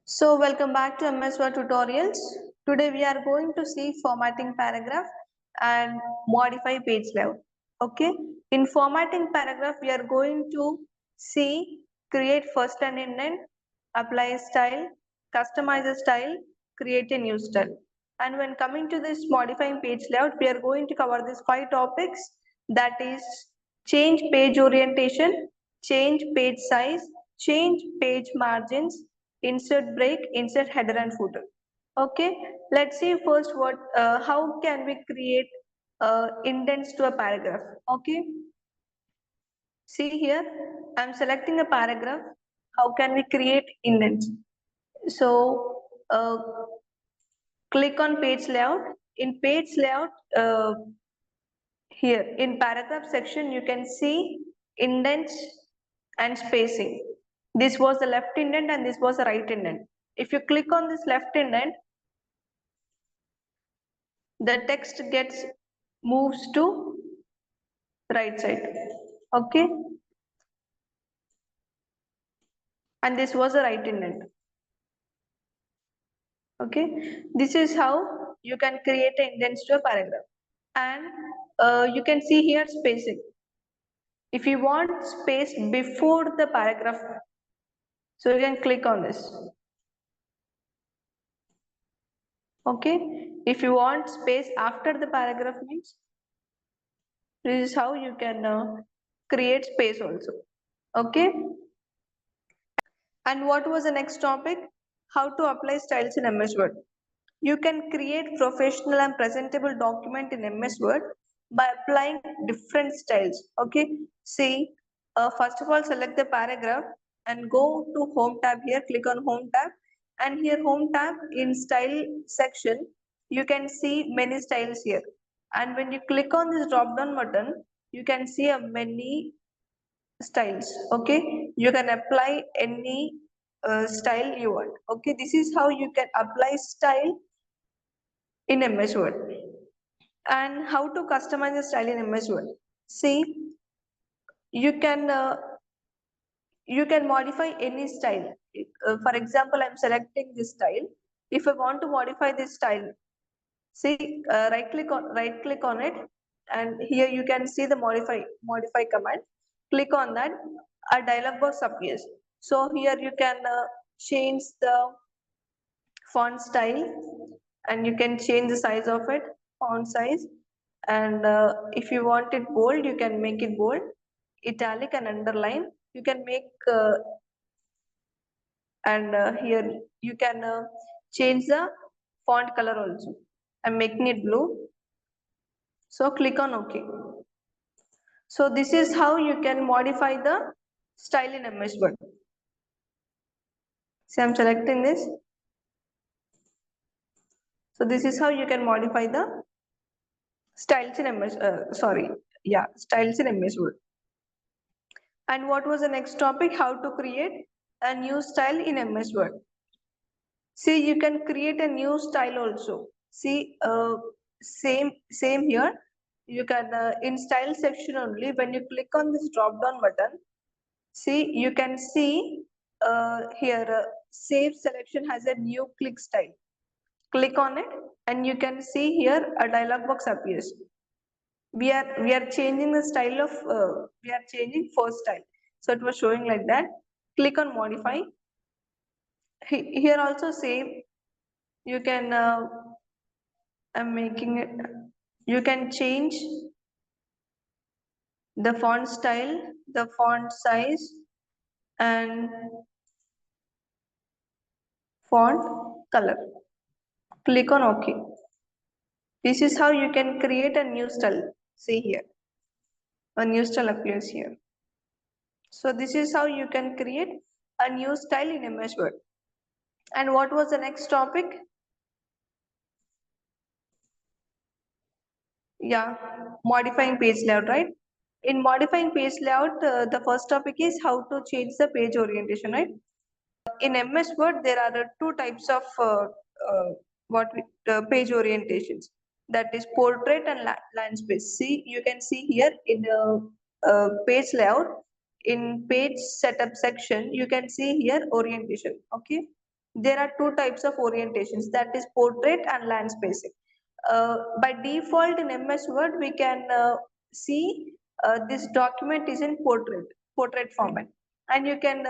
So welcome back to MS Word tutorials. Today we are going to see formatting paragraph and modify page layout. Okay. In formatting paragraph we are going to see create first and indent, apply a style, customize a style, create a new style. And when coming to this modifying page layout, we are going to cover these 5 topics, that is change page orientation, change page size, change page margins, insert break, insert header and footer. Okay, let's see first how can we create indents to a paragraph. Okay, see here, I'm selecting a paragraph. How can we create indents? So click on page layout. In page layout, here in paragraph section, you can see indents and spacing. This was the left indent and this was the right indent. If you click on this left indent, the text gets moves to right side. Okay, and this was the right indent. Okay, this is how you can create an indents to a paragraph. And you can see here spacing. If you want space before the paragraph, so you can click on this. Okay, if you want space after the paragraph means, this is how you can create space also. Okay, and what was the next topic? How to apply styles in MS Word. You can create professional and presentable document in MS Word by applying different styles. Okay, see, first of all select the paragraph and go to home tab here, click on home tab, and here home tab in style section you can see many styles here, and when you click on this drop down button you can see a many styles. Okay, you can apply any style you want. Okay, this is how you can apply style in MS Word. And how to customize the style in MS Word. See, you can modify any style. For example, I'm selecting this style. If I want to modify this style, see, right click on it, and here you can see the modify command. Click on that, a dialog box appears. So here you can change the font style, and you can change the size of it, font size, and if you want it bold you can make it bold, italic and underline you can make, and here you can change the font color also. I'm making it blue, so click on OK. So this is how you can modify the style in MS Word. See, I'm selecting this. So this is how you can modify the styles in MS, styles in MS Word. And what was the next topic? How to create a new style in MS Word. See, you can create a new style also. See, same here. You can in style section only. When you click on this drop down button, see, you can see here save selection has a new click style. Click on it, and you can see here a dialog box appears. We are changing the style of we are changing first style, so it was showing like that. Click on modify. Here also same, you can I'm making it, you can change the font style, the font size, and font color. Click on OK. This is how you can create a new style. See here, a new style appears here. So this is how you can create a new style in MS Word. And what was the next topic? Yeah, modifying page layout, right? In modifying page layout, the first topic is how to change the page orientation, right? In MS Word, there are two types of page orientations. That is portrait and landscape. See, you can see here in the page layout, in page setup section, you can see here orientation. Okay, there are two types of orientations, that is portrait and landscaping. By default in MS Word, we can see this document is in portrait format, and you can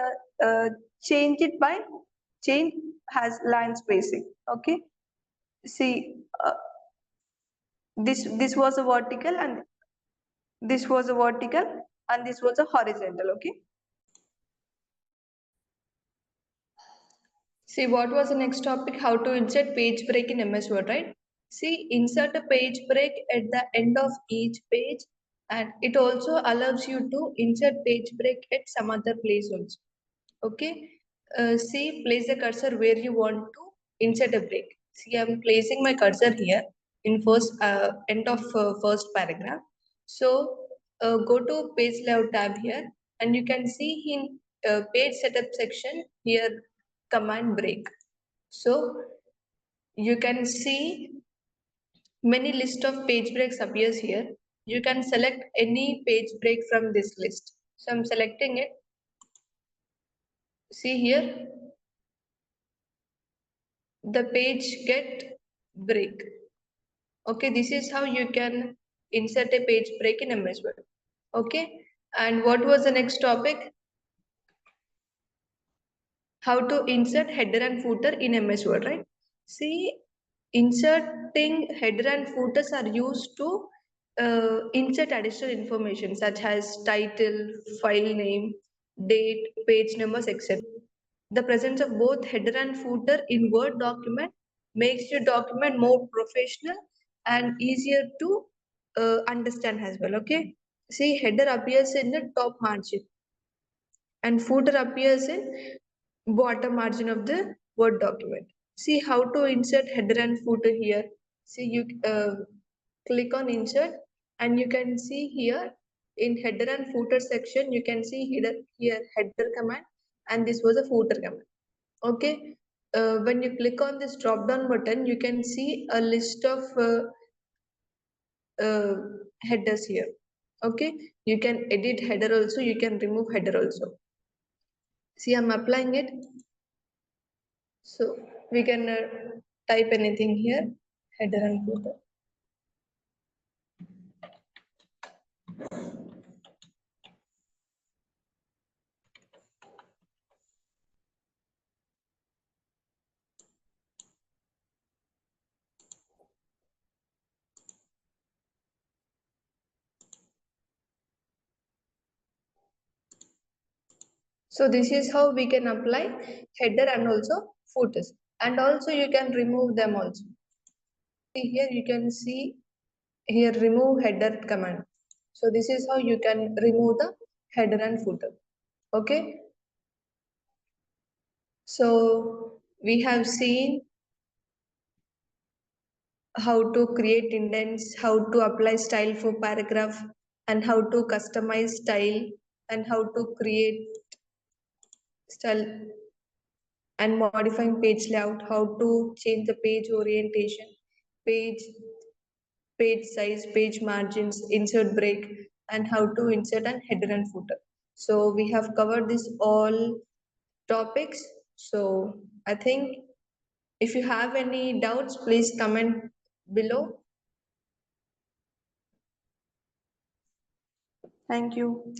change it by change has landscaping. Okay, see, this was a vertical, and this was a vertical, and this was a horizontal. Okay. See, what was the next topic? How to insert page break in MS Word, right? See, insert a page break at the end of each page, and it also allows you to insert page break at some other place also. Okay. See, place the cursor where you want to insert a break. See, I'm placing my cursor here in first end of first paragraph. So go to page layout tab here, and you can see in page setup section here command break. So you can see many list of page breaks appears here. You can select any page break from this list. So I'm selecting it. See here, the page get break. Okay, this is how you can insert a page break in MS Word. Okay, and what was the next topic? How to insert header and footer in MS Word, right? See, inserting header and footers are used to insert additional information such as title, file name, date, page numbers, etc. The presence of both header and footer in Word document makes your document more professional and easier to understand as well. Okay. See, header appears in the top margin and footer appears in bottom margin of the Word document. See how to insert header and footer here. See, you click on insert, and you can see here in header and footer section, you can see here header command, and this was a footer command. Okay. When you click on this drop down button, you can see a list of uh, headers here. Okay. You can edit header also, you can remove header also. See, I'm applying it. So we can type anything here, header and footer. So this is how we can apply header and also footers. And also you can remove them also. Here you can see here remove header command. So this is how you can remove the header and footer. Okay. So we have seen how to create indents, how to apply style for paragraph, and how to customize style, and how to create style and modifying page layout, how to change the page orientation, page page size, page margins, insert break, and how to insert an header and footer. So we have covered this all topics. So I think if you have any doubts, please comment below. Thank you.